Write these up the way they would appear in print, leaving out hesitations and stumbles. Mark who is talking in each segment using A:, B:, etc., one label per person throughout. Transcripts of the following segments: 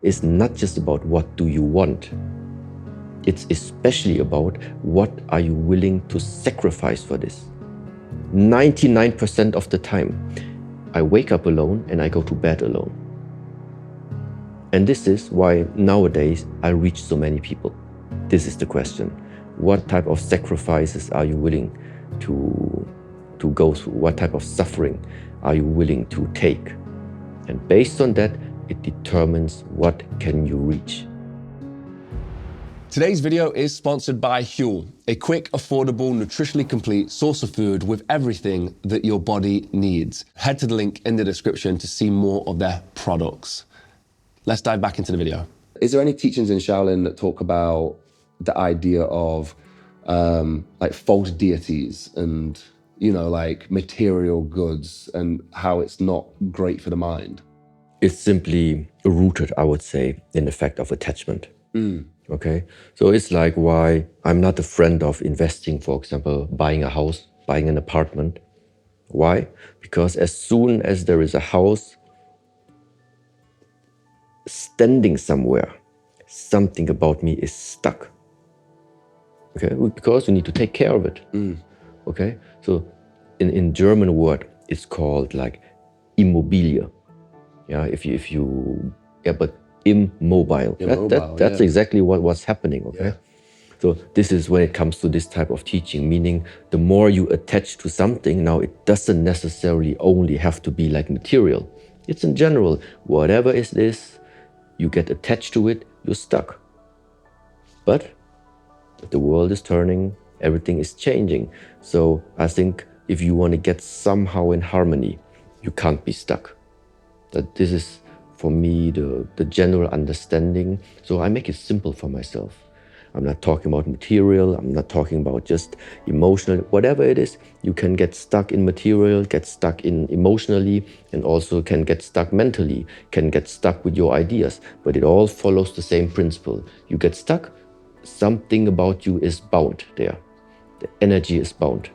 A: is not just about what do you want. It's especially about what are you willing to sacrifice for this. 99% of the time, I wake up alone and I go to bed alone. And this is why nowadays I reach so many people. This is the question. What type of sacrifices are you willing to go through? What type of suffering are you willing to take? And based on that, it determines what can you reach.
B: Today's video is sponsored by Huel, a quick, affordable, nutritionally complete source of food with everything that your body needs. Head to the link in the description to see more of their products. Let's dive back into the video. Is there any teachings in Shaolin that talk about the idea of like false deities and, you know, like material goods and how it's not great for the mind?
A: It's simply rooted, I would say, in the fact of attachment. Okay, so it's like why I'm not a friend of investing, for example, buying a house, buying an apartment. Why? Because as soon as there is a house standing somewhere, something about me is stuck. Okay, because you need to take care of it. Okay, so in German word, it's called like Immobilie. Yeah, but immobile. That's exactly what's happening, okay? Yeah. So this is when it comes to this type of teaching, meaning the more you attach to something, now it doesn't necessarily only have to be like material. It's in general, whatever is this, you get attached to it, you're stuck. But the world is turning, everything is changing. So I think if you want to get somehow in harmony, you can't be stuck. That this is, for me, the general understanding. So I make it simple for myself. I'm not talking about material. I'm not talking about just emotional. Whatever it is, you can get stuck in material, get stuck in emotionally, and also can get stuck mentally, can get stuck with your ideas. But it all follows the same principle. You get stuck, something about you is bound there. The energy is bound.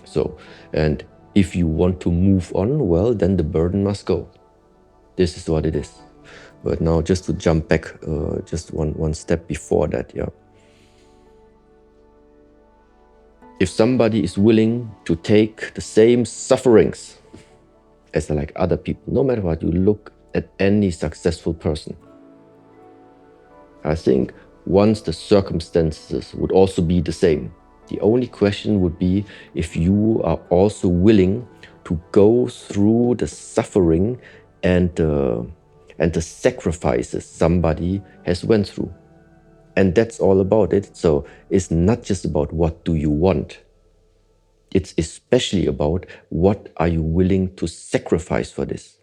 A: So, and if you want to move on, well, then the burden must go. This is what it is. But now just to jump back just one step before that, yeah. If somebody is willing to take the same sufferings as like other people, no matter what, you look at any successful person, I think once the circumstances would also be the same, the only question would be if you are also willing to go through the suffering and the sacrifices somebody has went through. And that's all about it. So it's not just about what do you want. It's especially about what are you willing to sacrifice for this.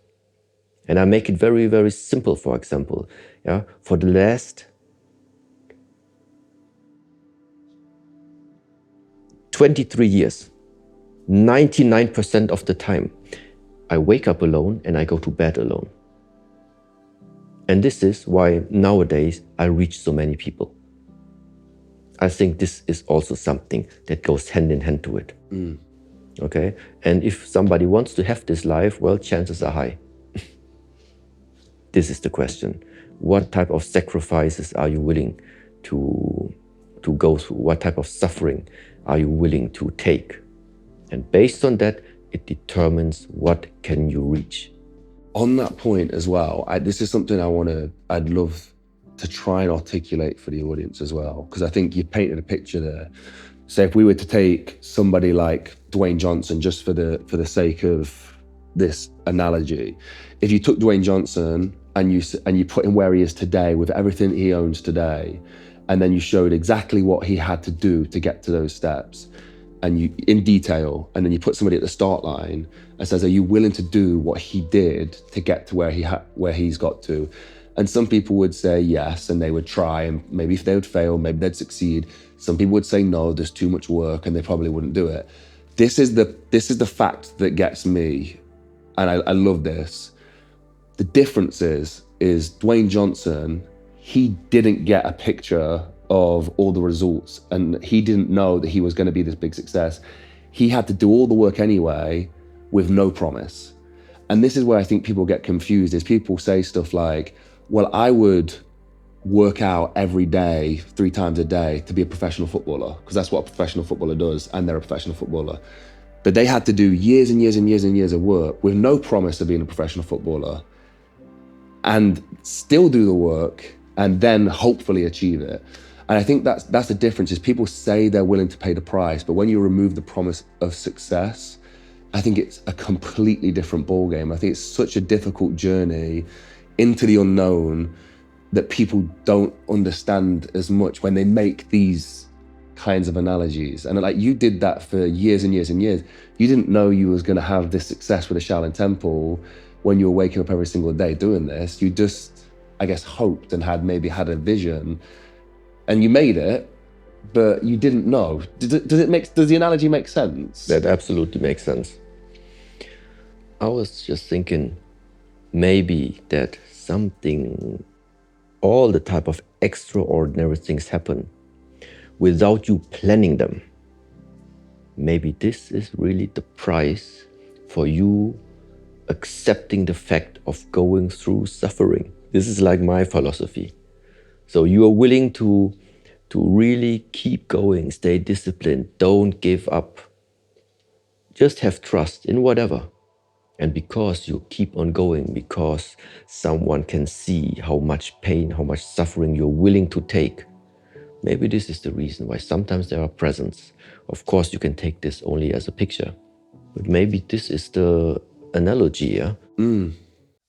A: And I make it very, very simple, for example. Yeah, for the last 23 years, 99% of the time, I wake up alone and I go to bed alone. And this is why nowadays I reach so many people. I think this is also something that goes hand in hand to it. Okay? And if somebody wants to have this life, well, chances are high. This is the question. What type of sacrifices are you willing to go through? What type of suffering are you willing to take? And based on that, it determines what can you reach.
B: On that point as well, this is something I'd love to try and articulate for the audience as well, because I think you painted a picture there. So if we were to take somebody like Dwayne Johnson, just for the sake of this analogy, if you took Dwayne Johnson and you put him where he is today with everything he owns today, and then you showed exactly what he had to do to get to those steps, and you in detail, and then you put somebody at the start line and says, are you willing to do what he did to get to where he's got to? And some people would say yes, and they would try, and maybe if they would fail, maybe they'd succeed. Some people would say no, there's too much work, and they probably wouldn't do it. This is the fact that gets me, and I love this. The difference is Dwayne Johnson, he didn't get a picture of all the results, and he didn't know that he was going to be this big success. He had to do all the work anyway with no promise. And this is where I think people get confused, is people say stuff like, well, I would work out every day, 3 times a day to be a professional footballer, because that's what a professional footballer does, and they're a professional footballer. But they had to do years and years and years and years of work with no promise of being a professional footballer and still do the work and then hopefully achieve it. And I think that's the difference, is people say they're willing to pay the price, but when you remove the promise of success, I think it's a completely different ballgame. I think it's such a difficult journey into the unknown that people don't understand as much when they make these kinds of analogies. And like, you did that for years and years and years. You didn't know you was going to have this success with the Shaolin Temple when you were waking up every single day doing this. You just, I guess, hoped and maybe had a vision, and you made it, but you didn't know. Does the analogy make sense?
A: That absolutely makes sense. I was just thinking maybe that all the type of extraordinary things happen without you planning them. Maybe this is really the price for you accepting the fact of going through suffering. This is like my philosophy. So you are willing to really keep going, stay disciplined, don't give up. Just have trust in whatever. And because you keep on going, because someone can see how much pain, how much suffering you're willing to take, maybe this is the reason why sometimes there are presents. Of course, you can take this only as a picture, but maybe this is the analogy, yeah?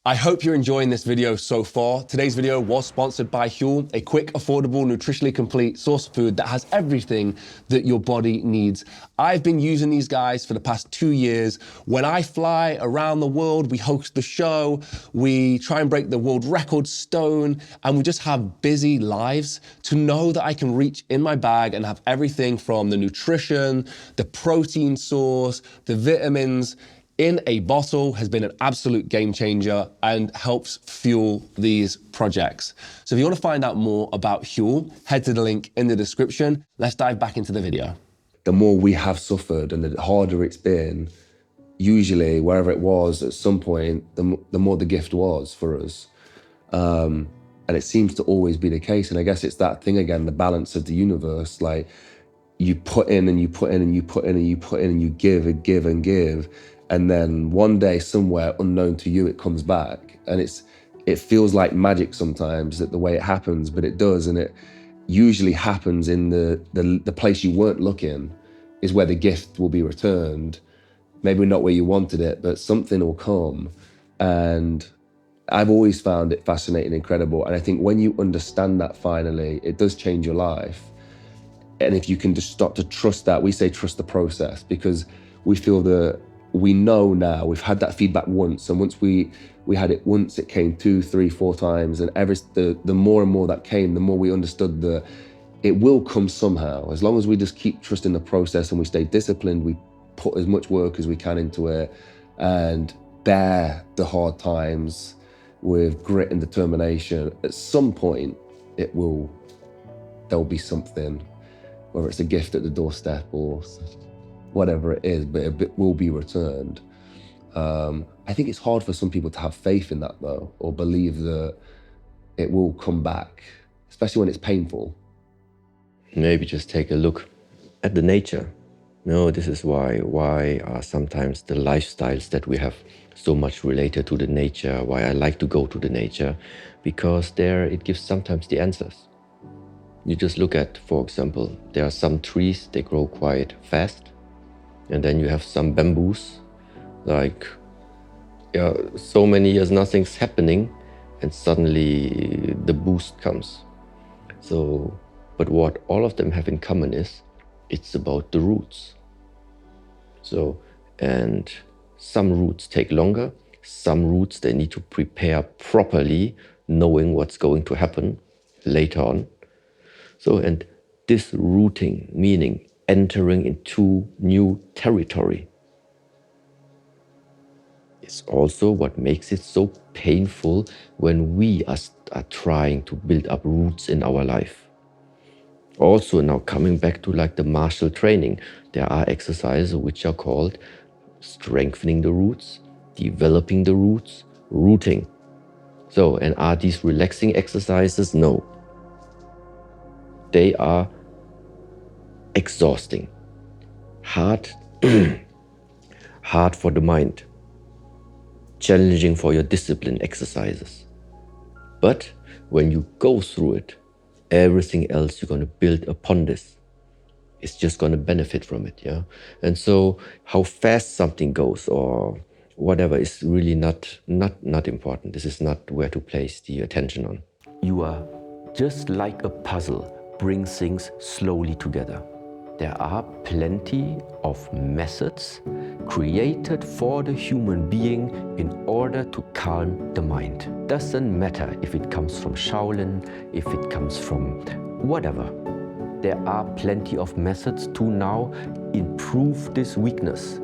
C: I hope you're enjoying this video so far. Today's video was sponsored by Huel, a quick, affordable, nutritionally complete source of food that has everything that your body needs. I've been using these guys for the past 2 years. When I fly around the world, we host the show, we try and break the world record stone, and we just have busy lives. To know that I can reach in my bag and have everything from the nutrition, the protein source, the vitamins, in a bottle has been an absolute game changer and helps fuel these projects. So if you want to find out more about Huel, head to the link in the description. Let's dive back into the video.
B: The more we have suffered and the harder it's been, usually wherever it was at some point, the more the gift was for us. And it seems to always be the case. And I guess it's that thing again, the balance of the universe. Like, you put in and you put in and you put in and you put in and you give and give and give. And then one day, somewhere unknown to you, it comes back. And it feels like magic sometimes, that the way it happens, but it does. And it usually happens in the place you weren't looking, is where the gift will be returned. Maybe not where you wanted it, but something will come. And I've always found it fascinating, incredible. And I think when you understand that finally, it does change your life. And if you can just start to trust that, we say trust the process, because we feel that we know now, we've had that feedback once, and once we had it once, it came 2, 3, 4 times, and the more and more that came, the more we understood that it will come somehow. As long as we just keep trusting the process and we stay disciplined, we put as much work as we can into it and bear the hard times with grit and determination, at some point there'll be something, whether it's a gift at the doorstep or whatever it is, but it will be returned. I think it's hard for some people to have faith in that, though, or believe that it will come back, especially when it's painful.
A: Maybe just take a look at the nature. This is why are sometimes the lifestyles that we have so much related to the nature, why I like to go to the nature, because there it gives sometimes the answers. You just look at, for example, there are some trees, they grow quite fast. And then you have some bamboos, like, so many years nothing's happening, and suddenly the boost comes. So, but what all of them have in common is, it's about the roots. So, and some roots take longer, some roots they need to prepare properly, knowing what's going to happen later on. So, and this rooting, meaning entering into new territory, is also what makes it so painful when we are trying to build up roots in our life. Also, now coming back to like the martial training, there are exercises which are called strengthening the roots, developing the roots, rooting. So, and are these relaxing exercises? No. They are exhausting, hard, hard for the mind, challenging for your discipline exercises. But when you go through it, everything else you're going to build upon this is just going to benefit from it, yeah? And so how fast something goes or whatever is really not important. This is not where to place the attention on. You are just like a puzzle, bring things slowly together. There are plenty of methods created for the human being in order to calm the mind. Doesn't matter if it comes from Shaolin, if it comes from whatever. There are plenty of methods to now improve this weakness.